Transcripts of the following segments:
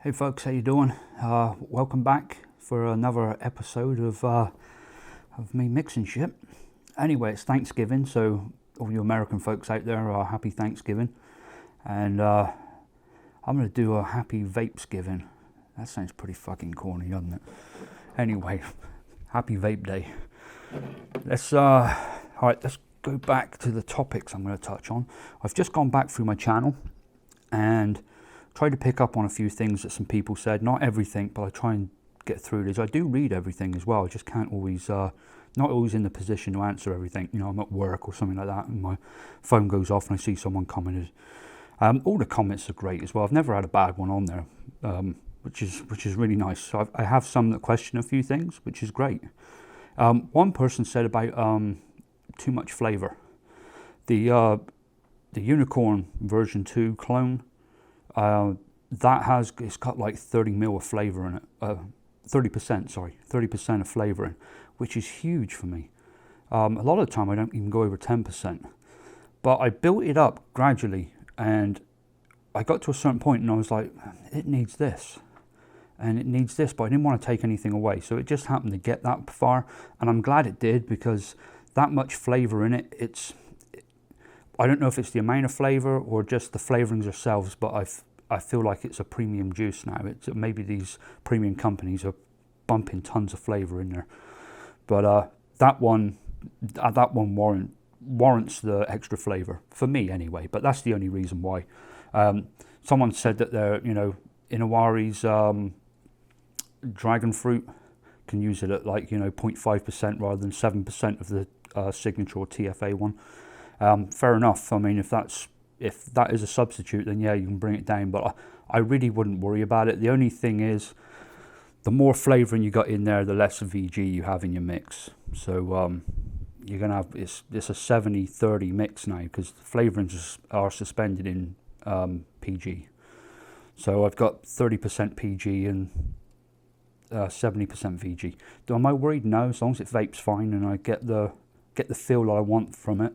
Hey folks, how you doing? Welcome back for another episode of me mixing shit. Anyway, it's Thanksgiving, so all you American folks out there, happy Thanksgiving. And I'm going to do a happy Vapesgiving. That sounds pretty fucking corny, doesn't it? Anyway, happy Vape Day. Let's go back to the topics I'm going to touch on. I've just gone back through my channel and tried to pick up on a few things that some people said. Not everything, but I try and get through this. I do read everything as well. I just can't always, not always in the position to answer everything. You know, I'm at work or something like that, and my phone goes off, and I see someone commented. All the comments are great as well. I've never had a bad one on there, which is really nice. So I have some that question a few things, which is great. One person said about too much flavour. The Unicorn version 2 clone. It's got like 30 mil of flavour in it, 30% of flavour in, which is huge for me. A lot of the time I don't even go over 10%, but I built it up gradually, and I got to a certain point and I was like, it needs this, and it needs this, but I didn't want to take anything away, so it just happened to get that far, and I'm glad it did, because that much flavour in it, I don't know if it's the amount of flavour or just the flavourings themselves, but I feel like it's a premium juice now. Maybe these premium companies are bumping tons of flavour in there, but that one warrants the extra flavour for me anyway. But that's the only reason why. Someone said that Inawari's dragon fruit can use it at 0.5% rather than 7% of the signature or TFA one. Fair enough. I mean, if that is a substitute, then yeah, you can bring it down. But I really wouldn't worry about it. The only thing is, the more flavouring you got in there, the less VG you have in your mix. So you're gonna have it's a 70-30 mix now, because the flavourings are suspended in PG. So I've got 30% PG and 70% VG. Am I worried? No. As long as it vapes fine and I get the feel that I want from it,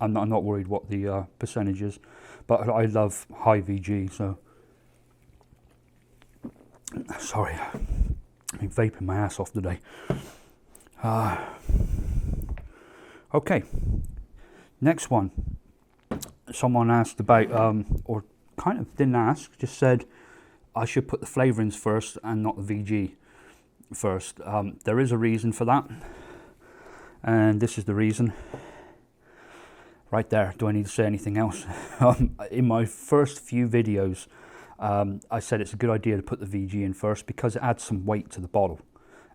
I'm not worried what the percentage is, but I love high VG, so sorry, I've been vaping my ass off today. Okay, next one. Someone asked about, or kind of didn't ask, just said I should put the flavourings first and not the VG first. There is a reason for that. And this is the reason. Right there. Do I need to say anything else? In my first few videos, I said it's a good idea to put the VG in first, because it adds some weight to the bottle,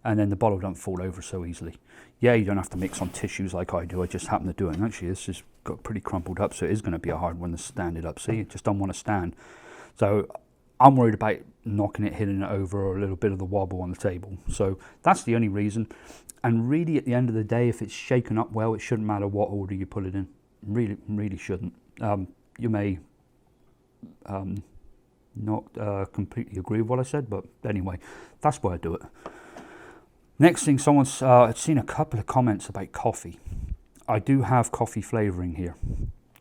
and then the bottle don't fall over so easily. Yeah, you don't have to mix on tissues like I do. I just happen to do it. And actually, this has got pretty crumpled up, so it is going to be a hard one to stand it up. See, it just don't want to stand. So I'm worried about knocking it, hitting it over, or a little bit of the wobble on the table. So that's the only reason. And really, at the end of the day, if it's shaken up well, it shouldn't matter what order you put it in. Really shouldn't. You may not completely agree with what I said, but anyway, that's why I do it. Next thing, I've seen a couple of comments about coffee. I do have coffee flavouring here,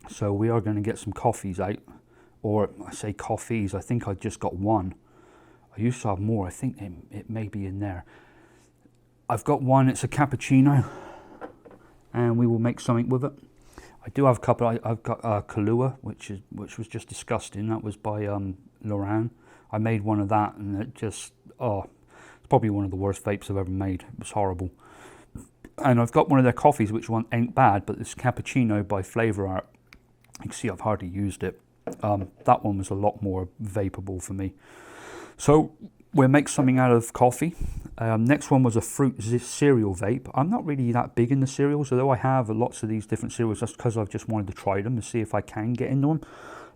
so we are going to get some coffees out. Or I say coffees, I think I just got one. I used to have more. I think it may be in there. I've got one, it's a cappuccino, and we will make something with it. I do have a couple. I've got Kahlua, which was just disgusting. That was by Loran. I made one of that, and it just, it's probably one of the worst vapes I've ever made. It was horrible. And I've got one of their coffees, which one ain't bad, but this cappuccino by Flavor Art, you can see I've hardly used it. That one was a lot more vapeable for me. So we'll make something out of coffee. Next one was a fruit cereal vape. I'm not really that big in the cereals, although I have lots of these different cereals. That's because I've just wanted to try them to see if I can get into them.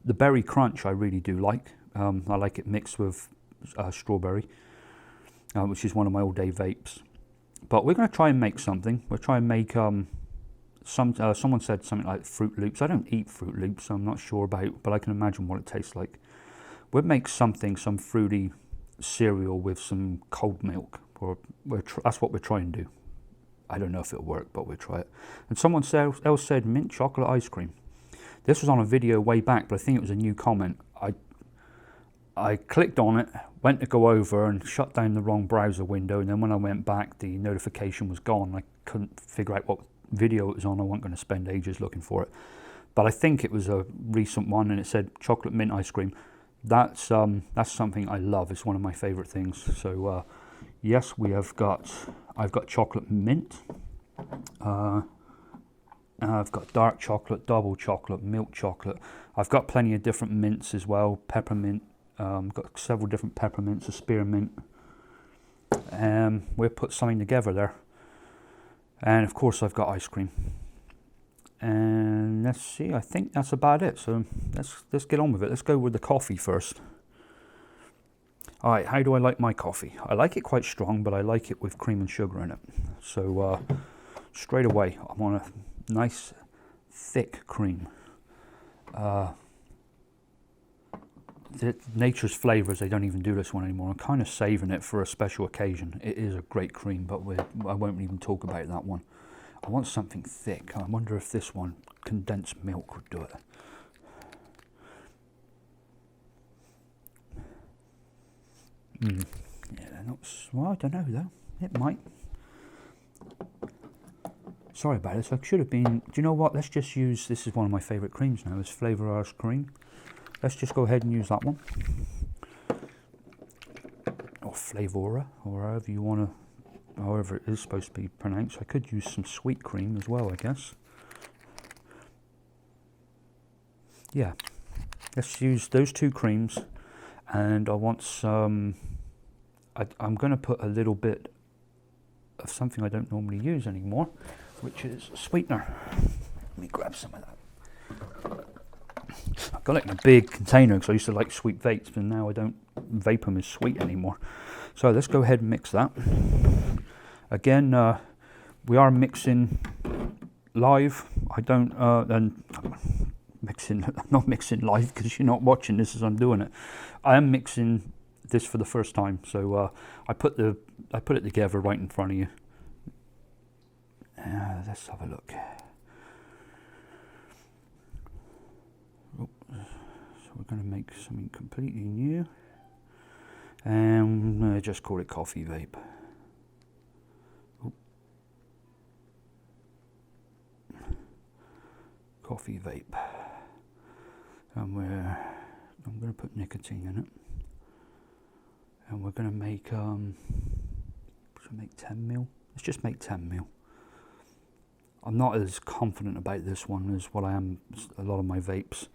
The Berry Crunch I really do like. I like it mixed with strawberry, which is one of my all-day vapes. But we're going to try and make something. We'll try and make someone said something like Fruit Loops. I don't eat Fruit Loops, so I'm not sure about, but I can imagine what it tastes like. We'll make some fruity cereal with some cold milk. That's what we're trying to do. I don't know if it'll work, but we'll try it. And someone else said mint chocolate ice cream. This was on a video way back, but I think it was a new comment. I clicked on it, went to go over and shut down the wrong browser window, and then when I went back the notification was gone. I couldn't figure out what video it was on. I wasn't going to spend ages looking for it, but I think it was a recent one, and it said chocolate mint ice cream. That's something I love. It's one of my favorite things. So yes, I've got chocolate mint, I've got dark chocolate, double chocolate, milk chocolate. I've got plenty of different mints as well, peppermint. Got several different peppermints, a spearmint. We'll put something together there. And of course I've got ice cream. And let's see, I think that's about it. So let's get on with it. Let's go with the coffee first. Alright, how do I like my coffee? I like it quite strong, but I like it with cream and sugar in it. So straight away, I want a nice thick cream. Nature's Flavors, they don't even do this one anymore. I'm kind of saving it for a special occasion. It is a great cream, but I won't even talk about that one. I want something thick. I wonder if this one, condensed milk, would do it. Yeah, they're not, well, I don't know though. It might. Sorry about this. I should have been. Do you know what? Let's just use. This is one of my favourite creams now. It's Flavor Ice Cream. Let's just go ahead and use that one. Or Flavora, or however you want to, however it is supposed to be pronounced. I could use some sweet cream as well, I guess. Yeah. Let's use those two creams. And I want some. I'm going to put a little bit of something I don't normally use anymore, which is a sweetener. Let me grab some of that. I've got it in a big container because I used to like sweet vapes, and now I don't vape them as sweet anymore. So let's go ahead and mix that. Again, we are mixing live. I'm not mixing live because you're not watching this as I'm doing it. I am mixing this for the first time, so I put it together right in front of you. Let's have a look. Oh, so we're going to make something completely new, and just call it coffee vape. Oh. Coffee vape, and I'm going to put nicotine in it. And we're going to make, should we make 10 mil? Let's just make 10 mil. I'm not as confident about this one as what I am a lot of my vapes.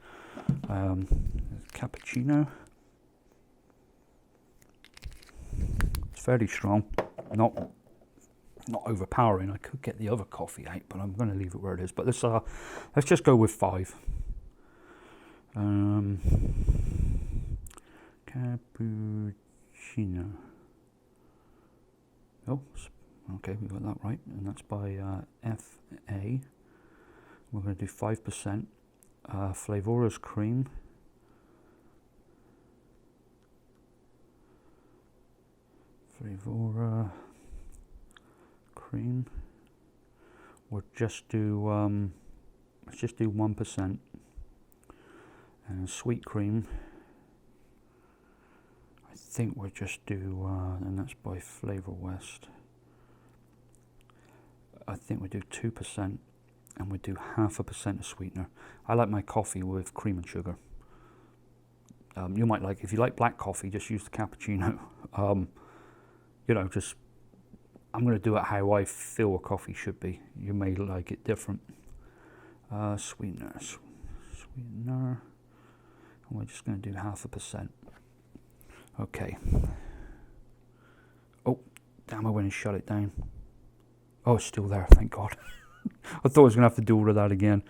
Cappuccino. It's fairly strong, not overpowering. I could get the other coffee out, but I'm going to leave it where it is. But let's just go with 5. Cappuccino. Oh, okay, we got that right, and that's by FA. We're going to do 5%. Flavora's cream. Flavora cream. We'll just do let's just do 1%. And sweet cream. I think we'll just do, and that's by Flavor West. I think we'll do 2%, and we'll do 0.5% of sweetener. I like my coffee with cream and sugar. You might like, if you like black coffee, just use the cappuccino. You know, just, I'm going to do it how I feel a coffee should be. You may like it different. Sweetener. And we're just going to do 0.5%. Okay. Oh, damn, I went and shut it down. Oh, it's still there, thank God. I thought I was going to have to do all of that again.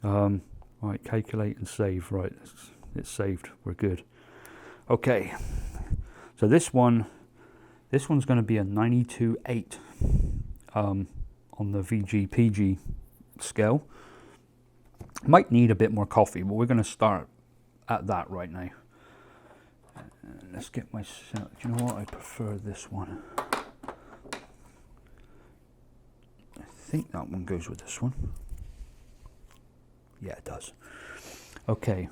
Right, calculate and save. Right, it's saved. We're good. Okay. So this one's going to be a 92.8 on the VG-PG scale. Might need a bit more coffee, but we're going to start at that right now. Let's get myself. Do you know what? I prefer this one. I think that one goes with this one. Yeah, it does. Okay,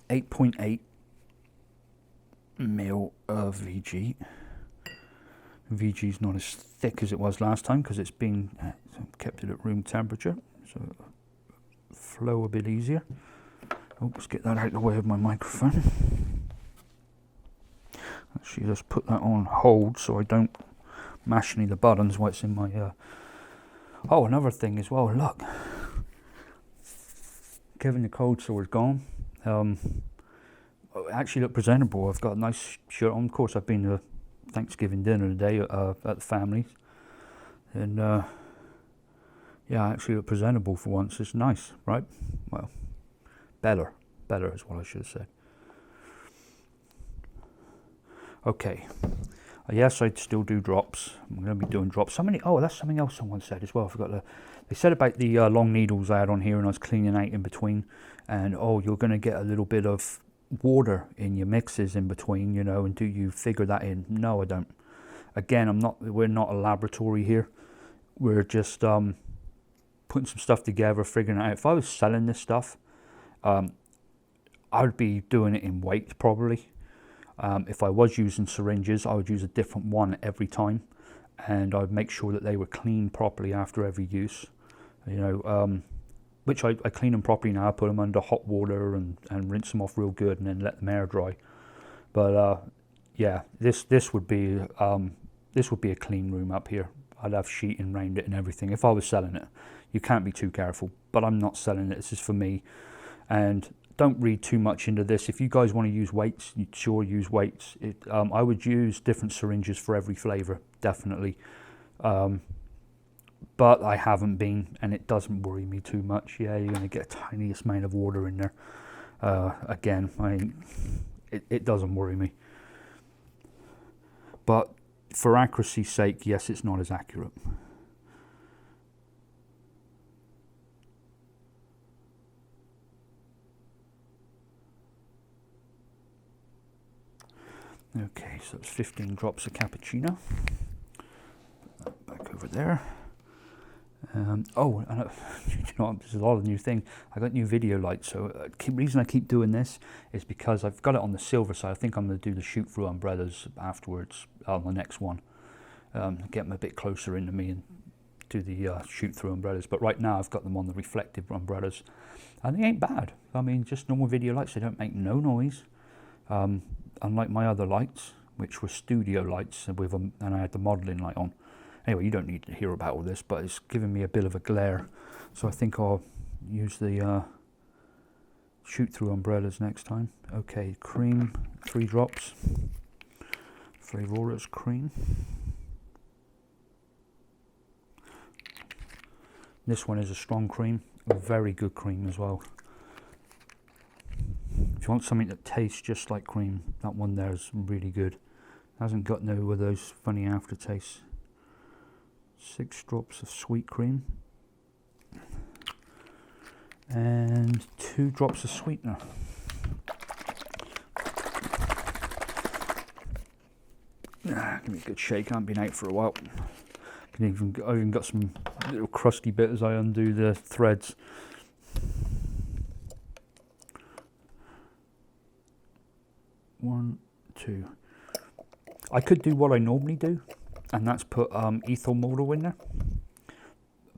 8.8 ml of VG. VG's not as thick as it was last time because it's been kept it at room temperature, so flow a bit easier. Oh, let's get that out of the way of my microphone. Actually, just put that on hold so I don't mash any of the buttons while it's in my... Oh, another thing as well, look. Kevin the cold sore is gone. Actually look presentable. I've got a nice shirt on. Of course, I've been to Thanksgiving dinner today at the family's. And yeah, I actually look presentable for once. It's nice, right? Well, better is what I should have said. Okay. Yes, I'd still do drops. I'm going to be doing drops. Oh, that's something else someone said as well. I forgot to... They said about the long needles I had on here and I was cleaning out in between. And, oh, you're going to get a little bit of water in your mixes in between, you know, and do you figure that in? No, I don't. Again, we're not a laboratory here. We're just putting some stuff together, figuring it out. If I was selling this stuff, I would be doing it in weight probably. If I was using syringes, I would use a different one every time, and I'd make sure that they were cleaned properly after every use. You know, which I clean them properly now. I put them under hot water and rinse them off real good, and then let them air dry. But yeah, this would be a clean room up here. I'd have sheeting around it and everything if I was selling it. You can't be too careful, but I'm not selling it. This is for me, and don't read too much into this. If you guys want to use weights, you sure use weights. I would use different syringes for every flavour, definitely. But I haven't been, and it doesn't worry me too much. Yeah, you're going to get a tiniest amount of water in there. Again, it doesn't worry me. But for accuracy's sake, yes, it's not as accurate. Okay, so it's 15 drops of cappuccino. Put that back over there. Oh, and you know, there's a lot of new thing. I got new video lights. So the reason I keep doing this is because I've got it on the silver side. I think I'm going to do the shoot through umbrellas afterwards on the next one. Get them a bit closer into me and do the shoot through umbrellas. But right now I've got them on the reflective umbrellas, and they ain't bad. I mean, just normal video lights. They don't make no noise. Unlike my other lights, which were studio lights with them, and I had the modelling light on. Anyway, you don't need to hear about all this, but it's giving me a bit of a glare. So I think I'll use the shoot-through umbrellas next time. Okay, cream, 3 drops. Flavourless cream. This one is a strong cream, a very good cream as well. If you want something that tastes just like cream, that one there is really good. Hasn't got no of those funny aftertastes. 6 drops of sweet cream. And 2 drops of sweetener. Give me a good shake. I haven't been out for a while. I even got some little crusty bit as I undo the threads. One, 2. I could do what I normally do, and that's put ethyl modal in there.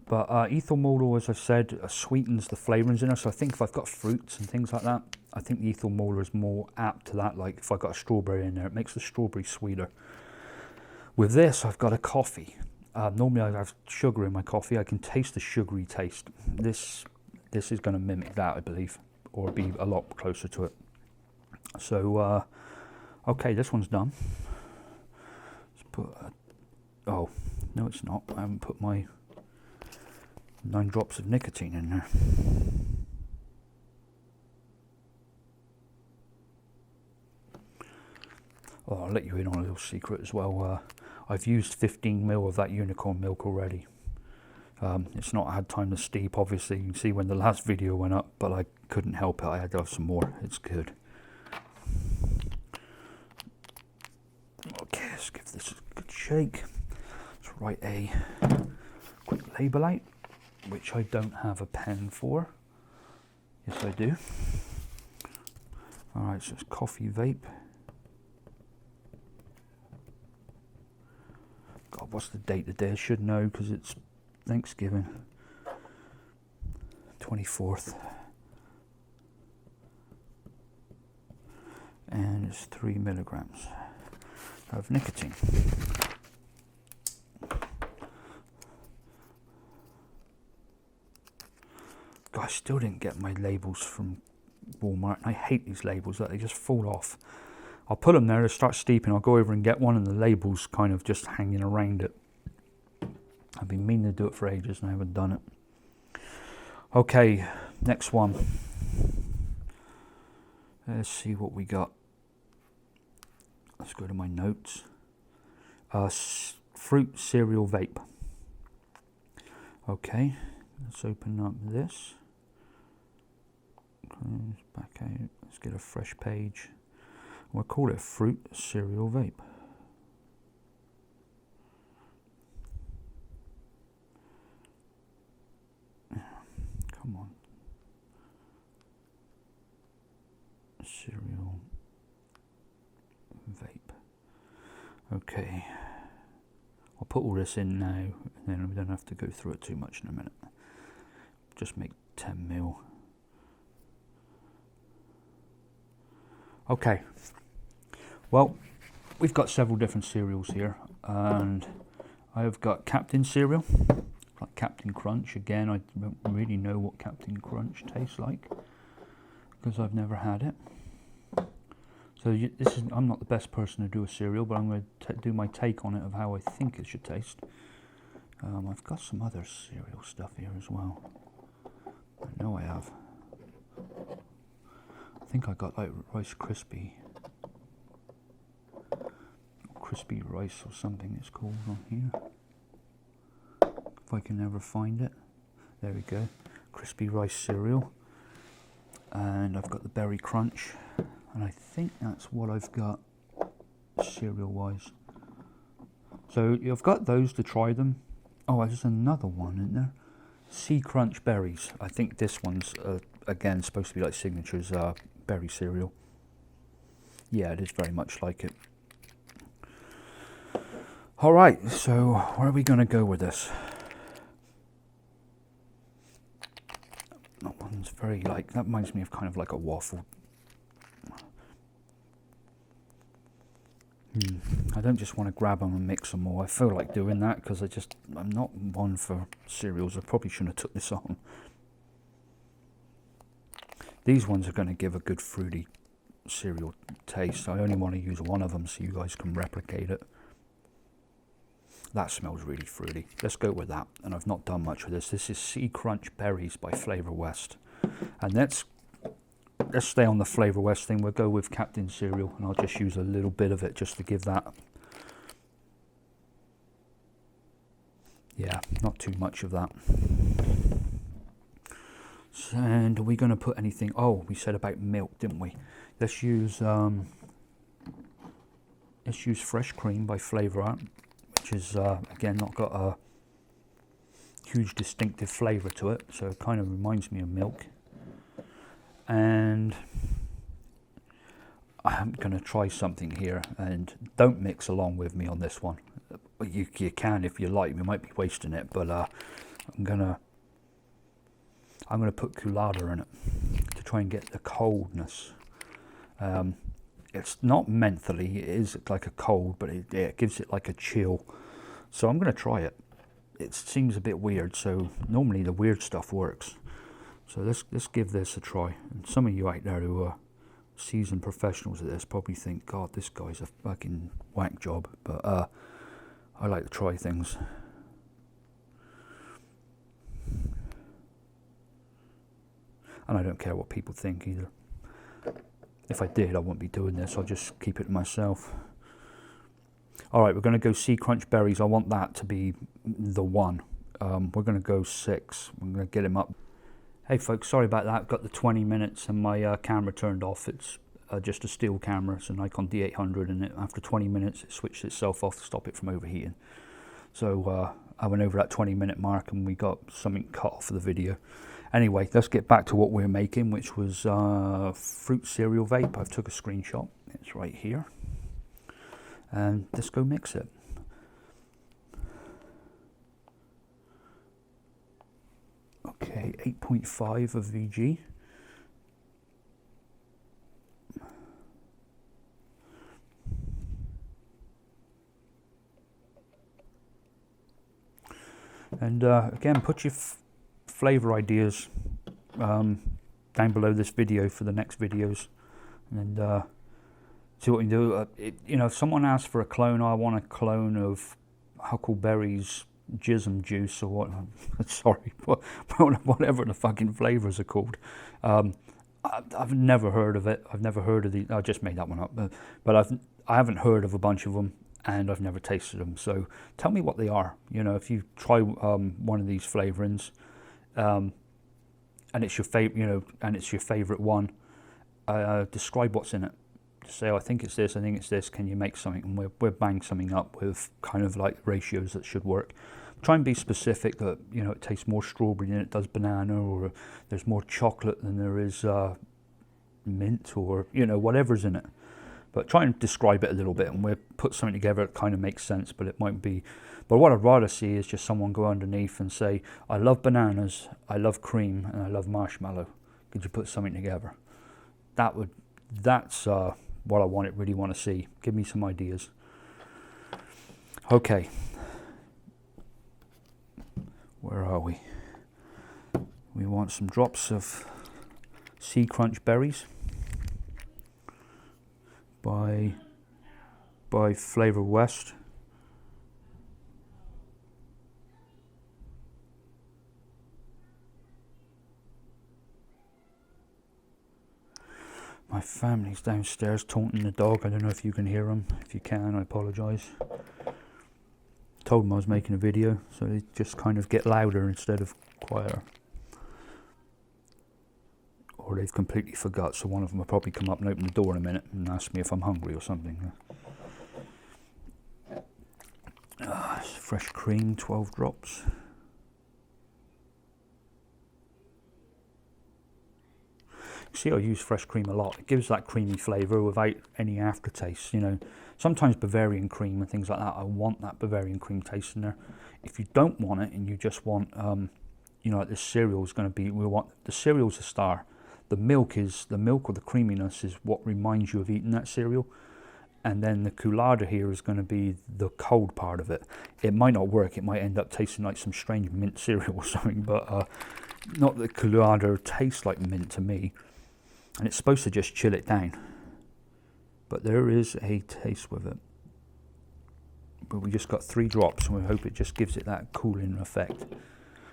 But ethyl modal, as I said, sweetens the flavourings in there. So I think if I've got fruits and things like that, I think the ethyl modal is more apt to that. Like if I've got a strawberry in there, it makes the strawberry sweeter. With this, I've got a coffee. Normally I have sugar in my coffee. I can taste the sugary taste. This is going to mimic that, I believe, or be a lot closer to it. So, okay, this one's done. Let's put, oh, no it's not. I haven't put my 9 drops of nicotine in there. Oh, I'll let you in on a little secret as well. I've used 15 ml of that unicorn milk already. It's not had time to steep, obviously. You can see when the last video went up, but I couldn't help it. I had to have some more. It's good. Okay, let's give this a good shake. Let's write a quick label out, which I don't have a pen for. Yes, I do. Alright, so it's coffee vape. what's the date today? I should know because it's Thanksgiving. 24th. And it's 3 milligrams of nicotine. God, I still didn't get my labels from Walmart. I hate these labels, that they just fall off. I'll put them there to start steeping. I'll go over and get one and the label's kind of just hanging around it. I've been meaning to do it for ages and I haven't done it. Okay, next one. Let's see what we got. Let's go to my notes. Fruit cereal vape. Okay, let's open up this. Close back out. Let's get a fresh page. We'll call it fruit cereal vape. Come on. Cereal vape. Okay. I'll put all this in now, and then we don't have to go through it too much in a minute. Just make 10 mil. Okay. Well, we've got several different cereals here, and I've got Captain cereal, like Captain Crunch. Again, I don't really know what Captain Crunch tastes like because I've never had it. So this is, I'm not the best person to do a cereal, but I'm going to do my take on it of how I think it should taste. I've got some other cereal stuff here as well. I know I have. I think I got like Rice Krispie Rice or something it's called on here. If I can ever find it. There we go. Crispy Rice cereal. And I've got the Berry Crunch. And I think that's what I've got cereal wise. So you've got those to try them. Oh, there's another one in there. Sea Crunch Berries. I think this one's again supposed to be like Signature's berry cereal. Yeah, it is very much like it. Alright, so where are we going to go with this? That one's very like, that reminds me of kind of like a waffle. I don't just want to grab them and mix them all. I feel like doing that because I'm not one for cereals. I probably shouldn't have took this on. These ones are going to give a good fruity cereal taste. I only want to use one of them so you guys can replicate it. That smells really fruity. Let's go with that. And I've not done much with this. This is Sea Crunch Berries by Flavor West. And let's stay on the Flavor West thing. We'll go with Captain Cereal, and I'll just use a little bit of it just to give that. Yeah, not too much of that. And are we going to put anything? Oh, we said about milk, didn't we? Let's use Fresh Cream by Flavor Art, which is again not got a huge distinctive flavour to it, so it kind of reminds me of milk. And I'm going to try something here, and don't mix along with me on this one. You can if you like. We might be wasting it, but I'm gonna put Coolada in it to try and get the coldness. It's not mentholy, it is like a cold, but it gives it like a chill. So I'm going to try it. It seems a bit weird, so normally the weird stuff works. So let's give this a try. And some of you out there who are seasoned professionals at this probably think, God, this guy's a fucking whack job. But I like to try things. And I don't care what people think either. If I did, I wouldn't be doing this. I'll just keep it to myself. Alright, we're going to go Sea Crunch Berries. I want that to be the one. We're going to go 6. We're going to get him up. Hey folks, sorry about that. I've got the 20 minutes and my camera turned off. It's just a still camera. It's a Nikon D800, and after 20 minutes it switched itself off to stop it from overheating. So I went over that 20-minute mark and we got something cut off of the video. Anyway, let's get back to what we're making, which was fruit cereal vape. I've took a screenshot. It's right here. And let's go mix it. Okay, 8.5 of VG. And again, put your flavor ideas down below this video for the next videos, and see what you can do. You know, if someone asks for a clone, I want a clone of Huckleberry's Jism Juice or what? Sorry, whatever the fucking flavors are called. I've never heard of it. I've never heard of the. I just made that one up, but I haven't heard of a bunch of them, and I've never tasted them. So tell me what they are. You know, if you try one of these flavorings, and it's your favorite, you know, and it's your favorite one, describe what's in it. Just say, oh, I think it's this. I think it's this. Can you make something? And we'll bang something up with kind of like ratios that should work. Try and be specific that, you know, it tastes more strawberry than it does banana, or there's more chocolate than there is mint, or, you know, whatever's in it. But try and describe it a little bit, and we'll put something together that kind of makes sense, but it might be. But what I'd rather see is just someone go underneath and say, I love bananas, I love cream, and I love marshmallow. Could you put something together? That's what I really want to see. Give me some ideas. Okay. Where are we? We want some drops of Sea Crunch berries by Flavor West. My family's downstairs taunting the dog. I don't know if you can hear them. If you can, I apologise. Told them I was making a video, so they just kind of get louder instead of quieter. Or they've completely forgot, so one of them will probably come up and open the door in a minute and ask me if I'm hungry or something. Fresh cream, 12 drops. See, I use fresh cream a lot. It gives that creamy flavour without any aftertaste, you know. Sometimes Bavarian cream and things like that, I want that Bavarian cream taste in there. If you don't want it and you just want, you know, like the cereal is going to be, the cereal's a star. The milk or the creaminess is what reminds you of eating that cereal. And then the coularde here is going to be the cold part of it. It might not work. It might end up tasting like some strange mint cereal or something, but not that coularde tastes like mint to me. And it's supposed to just chill it down. But there is a taste with it. But we just got 3 drops, and we hope it just gives it that cooling effect,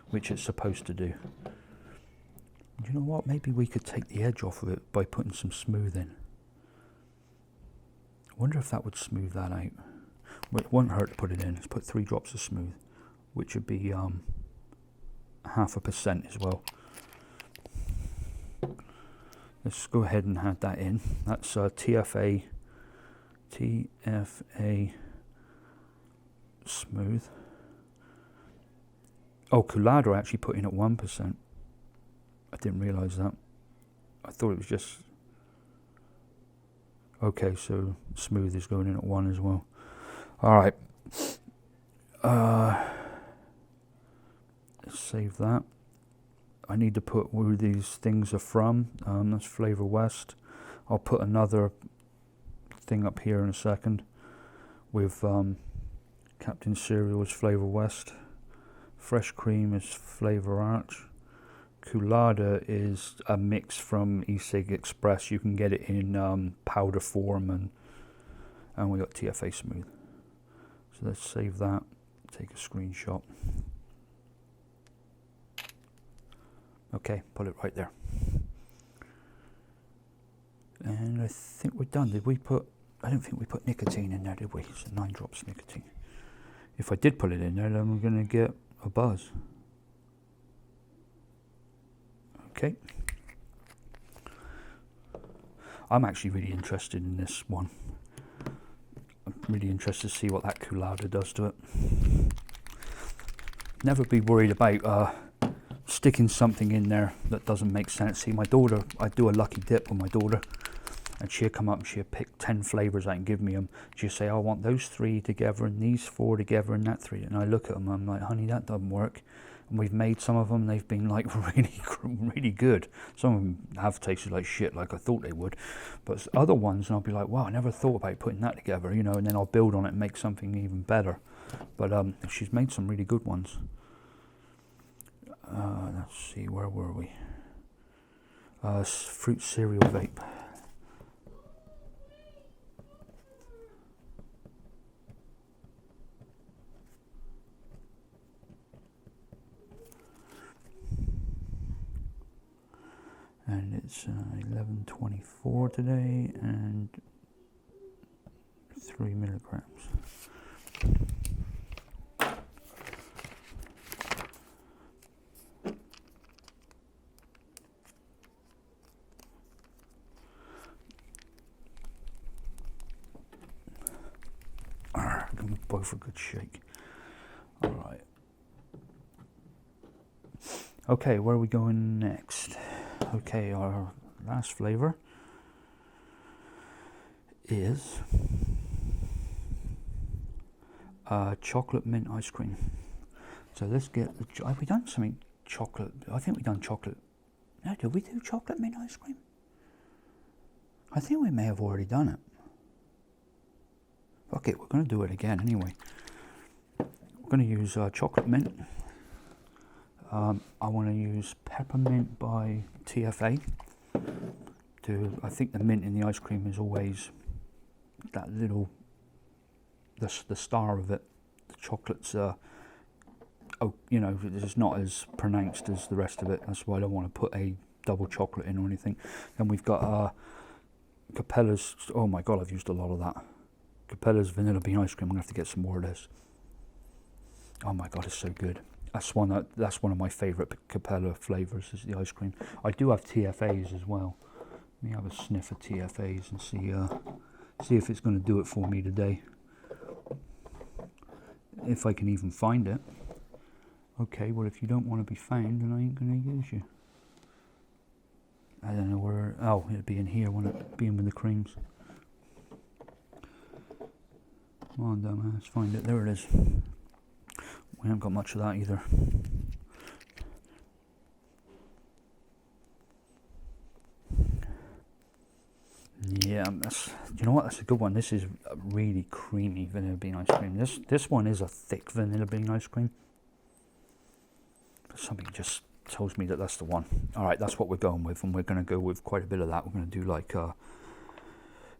which it's supposed to do. Do you know what? Maybe we could take the edge off of it by putting some smooth in. I wonder if that would smooth that out. Well, it won't hurt to put it in. Let's put 3 drops of smooth, which would be 0.5% as well. Let's go ahead and add that in. That's TFA smooth. Oh, coularde I actually put in at 1%. I didn't realise that. I thought it was just... Okay, so smooth is going in at 1 as well. Alright. Let's save that. I need to put where these things are from. That's Flavor West. I'll put another thing up here in a second with Captain Cereal's Flavor West. Fresh Cream is Flavor Arch. Coularde is a mix from E-Cig Express. You can get it in powder form, and we got TFA Smooth. So let's save that. Take a screenshot. Okay, put it right there. And I think we're done. Did we put... I don't think we put nicotine in there, did we? It's 9 drops of nicotine. If I did put it in there, then we're going to get a buzz. Okay. I'm actually really interested in this one. I'm really interested to see what that coularde does to it. Never be worried about sticking something in there that doesn't make sense. See, my daughter, I do a lucky dip with my daughter, and she'll come up and she'll pick 10 flavours out and give me them. She'll say, I want those 3 together and these 4 together and that 3. And I look at them, I'm like, honey, that doesn't work. We've made some of them, they've been like really good. Some of them have tasted like shit, like I thought they would, but other ones, and I'll be like, wow, I never thought about putting that together, you know, and then I'll build on it and make something even better. But she's made some really good ones. Let's see, where were we? Fruit cereal vape. And it's 11:24 today, and 3 milligrams. Give them both a good shake. All right. Okay, where are we going next? Okay, our last flavor is chocolate mint ice cream. So let's get have we done something chocolate? I think we've done chocolate. No, did we do chocolate mint ice cream? I think we may have already done it. Okay, we're going to do it again anyway. We're going to use chocolate mint. I want to use peppermint by TFA. I think the mint in the ice cream is always that little, the star of it. The chocolate's, you know, it's not as pronounced as the rest of it. That's why I don't want to put a double chocolate in or anything. Then we've got Capella's. Oh my god, I've used a lot of that. Capella's vanilla bean ice cream. I'm gonna have to get some more of this. Oh my god, it's so good. That's one of my favourite Capella flavours, is the ice cream. I do have TFAs as well. Let me have a sniff of TFAs and see if it's going to do it for me today. If I can even find it. Okay, well, if you don't want to be found, then I ain't going to use you. I don't know where. Oh, it'd be in here, wouldn't it? Be in with the creams. Come on, dumbass, find it. There it is. We haven't got much of that either. Yeah, you know what? That's a good one. This is a really creamy vanilla bean ice cream. This one is a thick vanilla bean ice cream. But something just tells me that that's the one. All right, that's what we're going with, and we're going to go with quite a bit of that. We're going to do like,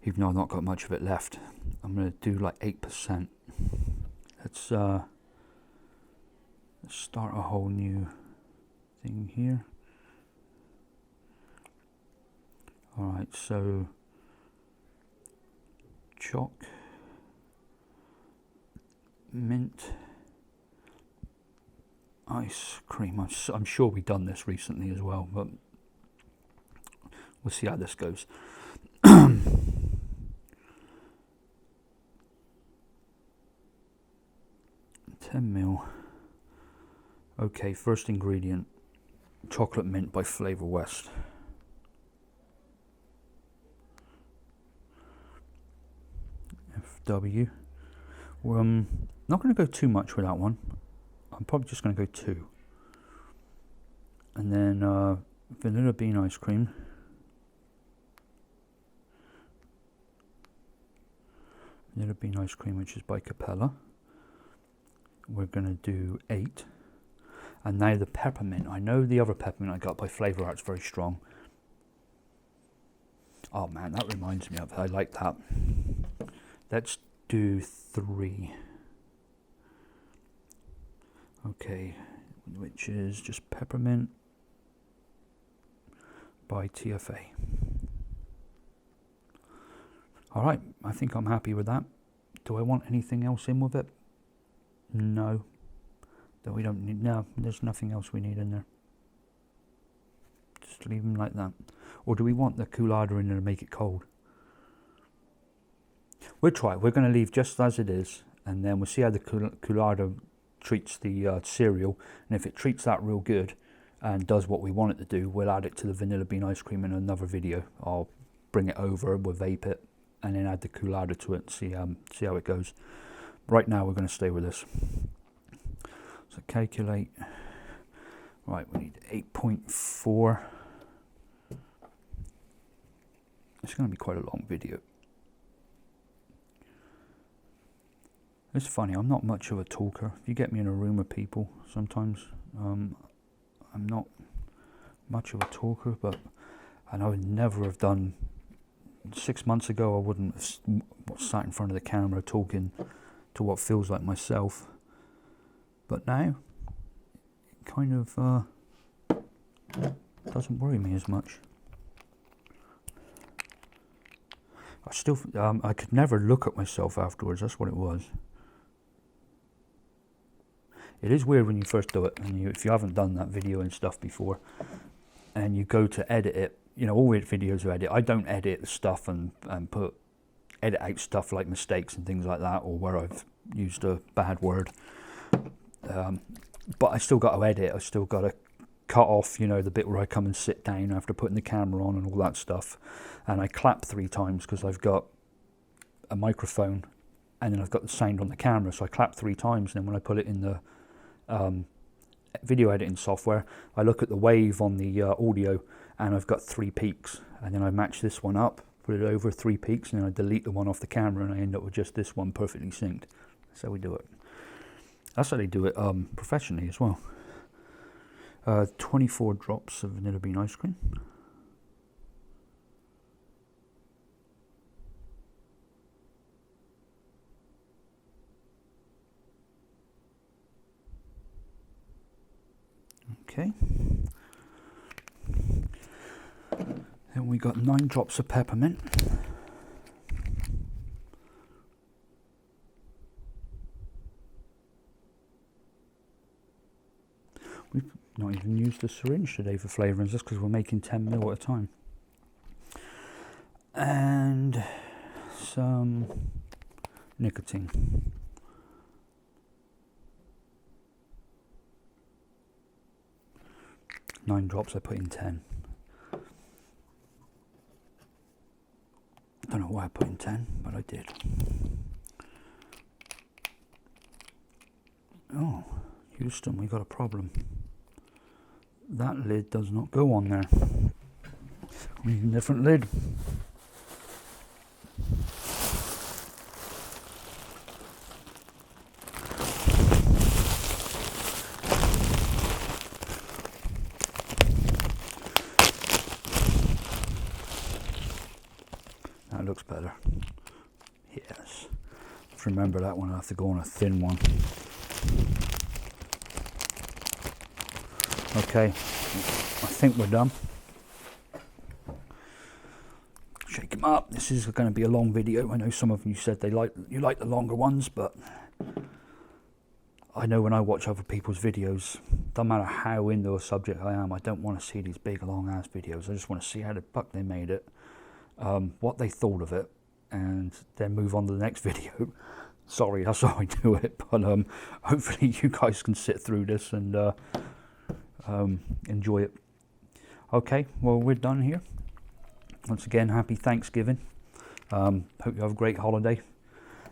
even though I've not got much of it left, I'm going to do like 8%. Let's start a whole new thing here. All right, so choc, mint, ice cream. I'm sure we've done this recently as well, but we'll see how this goes. 10ml. Okay, first ingredient, chocolate mint by Flavor West. FW. Well, I'm not going to go too much with that one. I'm probably just going to go 2. And then vanilla bean ice cream. Vanilla bean ice cream, which is by Capella. We're going to do 8. And now the peppermint. I know the other peppermint I got by Flavor Art's very strong. Oh man, that reminds me of, I like that. Let's do 3. Okay, which is just peppermint by TFA. All right, I think I'm happy with that. Do I want anything else in with it? No. That we don't need. No, there's nothing else we need in there. Just leave them like that. Or do we want the coolada in there to make it cold? We'll try it. We're going to leave just as it is, and then we'll see how the coolada treats the cereal. And if it treats that real good and does what we want it to do, we'll add it to the vanilla bean ice cream in another video. I'll bring it over, we'll vape it, and then add the coolada to it and see how it goes. Right now we're going to stay with this. So calculate Right, we need 8.4. It's going to be quite a long video. It's funny, I'm not much of a talker. If you get me in a room of people, sometimes I'm not much of a talker, and I would never have done. 6 months ago, I wouldn't have sat in front of the camera talking to what feels like myself. But now, it kind of doesn't worry me as much. I could never look at myself afterwards. That's what it was. It is weird when you first do it, and if you haven't done that video and stuff before, and you go to edit it. You know, all videos are edit. I don't edit stuff and edit out stuff like mistakes and things like that, or where I've used a bad word. But I still got to edit. I still got to cut off, you know, the bit where I come and sit down after putting the camera on and all that stuff. And I clap 3 times because I've got a microphone and then I've got the sound on the camera. So I clap 3 times, and then when I put it in the video editing software, I look at the wave on the audio, and I've got 3 peaks, and then I match this one up, put it over 3 peaks, and then I delete the one off the camera, and I end up with just this one perfectly synced. That's how we do it. That's how they do it professionally as well. 24 drops of vanilla bean ice cream. Okay. Then we got 9 drops of peppermint. We've not even used the syringe today for flavourings, just because we're making 10 ml at a time. And some nicotine. Nine drops, I put in 10. I don't know why I put in 10, but I did. Oh, Houston, we got a problem. That lid does not go on there. We need a different lid. That looks better. Yes. Let's remember that one. I have to go on a thin one. Okay, I think we're done. Shake them up. This is going to be a long video. I know some of you said you like the longer ones, but I know when I watch other people's videos, don't matter how into a subject I am, I don't want to see these big long ass videos. I just want to see how the fuck they made it, what they thought of it, and then move on to the next video. Sorry, that's how I do it, but hopefully you guys can sit through this and enjoy it. Okay, well, we're done here. Once again, happy Thanksgiving. Hope you have a great holiday.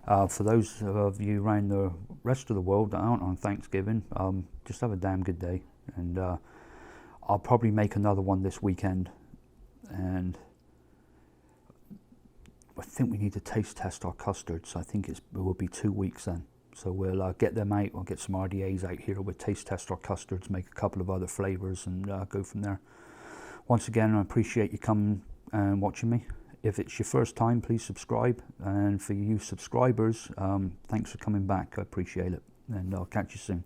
For those of you around the rest of the world that aren't on Thanksgiving, just have a damn good day. And I'll probably make another one this weekend. And I think we need to taste test our custards. I think it will be 2 weeks then. So we'll get them out. I'll get some RDAs out here. We'll taste test our custards, make a couple of other flavours, and go from there. Once again, I appreciate you coming and watching me. If it's your first time, please subscribe. And for you subscribers, thanks for coming back. I appreciate it. And I'll catch you soon.